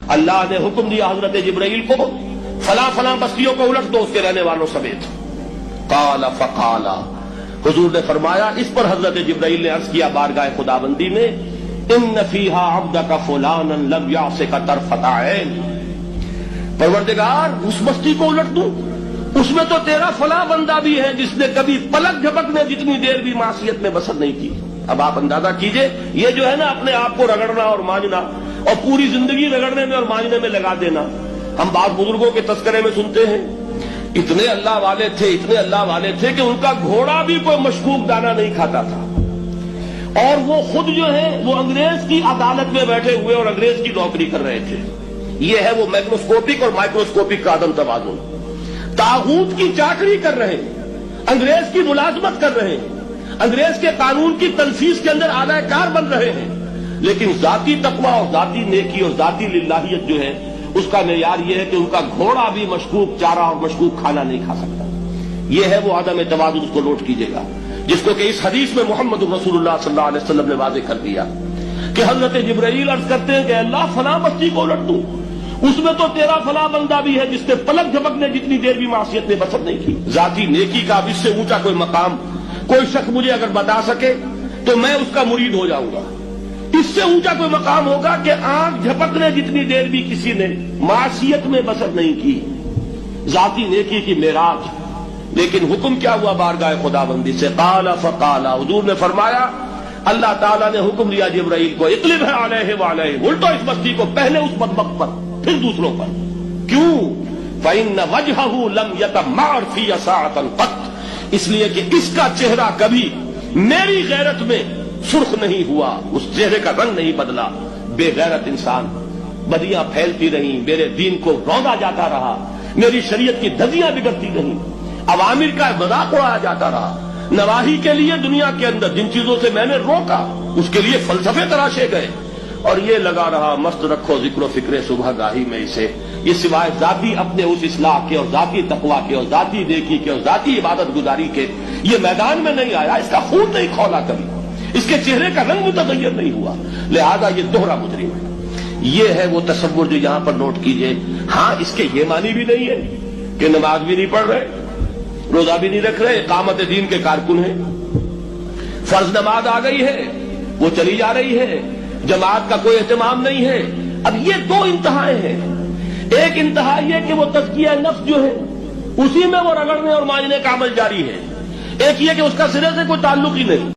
اللہ نے حکم دیا حضرت جبرائیل کو فلاں فلاں بستیوں کو الٹ دو اس کے رہنے والوں سمیت. قال فقال، حضور نے فرمایا اس پر حضرت جبرائیل نے عرض کیا بارگاہ خداوندی میں، ان فیہا عبدک فلانا لم یعصک طرفۃ عین. پروردگار اس بستی کو الٹ دوں، اس میں تو تیرا فلاں بندہ بھی ہے جس نے کبھی پلک جھپکنے جتنی دیر بھی معصیت میں بسر نہیں کی. اب آپ اندازہ کیجئے، یہ جو ہے نا اپنے آپ کو رگڑنا اور مانجنا اور پوری زندگی رگڑنے میں اور مانجنے میں لگا دینا. ہم بعض بزرگوں کے تذکرے میں سنتے ہیں اتنے اللہ والے تھے، اتنے اللہ والے تھے کہ ان کا گھوڑا بھی کوئی مشکوک دانہ نہیں کھاتا تھا، اور وہ خود جو ہے وہ انگریز کی عدالت میں بیٹھے ہوئے اور انگریز کی نوکری کر رہے تھے. یہ ہے وہ میگنوسکوپک اور مائکروسکوپک کا عدم توازن. طاغوت کی چاکری کر رہے ہیں، انگریز کی ملازمت کر رہے ہیں، انگریز کے قانون کی تنفیذ کے اندر اعلی کار بن رہے ہیں، لیکن ذاتی تقویٰ اور ذاتی نیکی اور ذاتی للہیت جو ہے اس کا معیار یہ ہے کہ ان کا گھوڑا بھی مشکوک چارہ اور مشکوک کھانا نہیں کھا سکتا. یہ ہے وہ عدم توازن، اس کو نوٹ کیجئے گا، جس کو کہ اس حدیث میں محمد رسول اللہ صلی اللہ علیہ وسلم نے واضح کر دیا کہ حضرت جبرائیل عرض کرتے ہیں کہ اللہ فلاں بستی کو الٹ دوں، اس میں تو تیرا فلاں بندہ بھی ہے جس نے پلک جھپکنے جتنی دیر بھی معصیت میں بسر نہیں کی. ذاتی نیکی کا اب اس سے اونچا کوئی مقام کوئی شخص مجھے اگر بتا سکے تو میں اس کا مرید ہو جاؤں گا. اس سے اونچا کوئی مقام ہوگا کہ آنکھ جھپکنے جتنی دیر بھی کسی نے معصیت میں بسر نہیں کی، ذاتی نیکی کی معراج. لیکن حکم کیا ہوا بارگاہ خداوندی سے؟ قال فقال، حضور نے فرمایا اللہ تعالیٰ نے حکم دیا جبرائیل کو اقلب علیہ وعلیہ، الٹو اس بستی کو، پہلے اس بدبخت پر پھر دوسروں پر. کیوں؟ فإن وجهه لم يتمعر في ساعة قط، اس لیے کہ اس کا چہرہ کبھی میری غیرت میں سرخ نہیں ہوا، اس چہرے کا رنگ نہیں بدلا. بے غیرت انسان، بدیاں پھیلتی رہیں، میرے دین کو روندا جاتا رہا، میری شریعت کی دھجیاں بگڑتی رہیں، عوامر کا مذاق اڑایا جاتا رہا. نواہی کے لیے دنیا کے اندر جن چیزوں سے میں نے روکا اس کے لیے فلسفے تراشے گئے، اور یہ لگا رہا مست رکھو ذکر و فکر صبح گاہی میں اسے. یہ سوائے ذاتی اپنے اس اصلاح کے اور ذاتی تقویٰ کے اور ذاتی نیکی کے اور ذاتی عبادت گزاری کے یہ میدان میں نہیں آیا، اس کا خون نہیں کھولا کبھی، اس کے چہرے کا رنگ متغیر نہیں ہوا، لہذا یہ دوہرا مجرم ہے. یہ ہے وہ تصور جو یہاں پر نوٹ کیجئے. ہاں اس کے یہ معنی بھی نہیں ہے کہ نماز بھی نہیں پڑھ رہے، روزہ بھی نہیں رکھ رہے، اقامت دین کے کارکن ہیں، فرض نماز آ گئی ہے وہ چلی جا رہی ہے، جماعت کا کوئی اہتمام نہیں ہے. اب یہ دو انتہائیں ہیں. ایک انتہا یہ کہ وہ تزکیہ نفس جو ہے اسی میں وہ رگڑنے اور مانجنے کا عمل جاری ہے، ایک یہ کہ اس کا سرے سے کوئی تعلق ہی نہیں.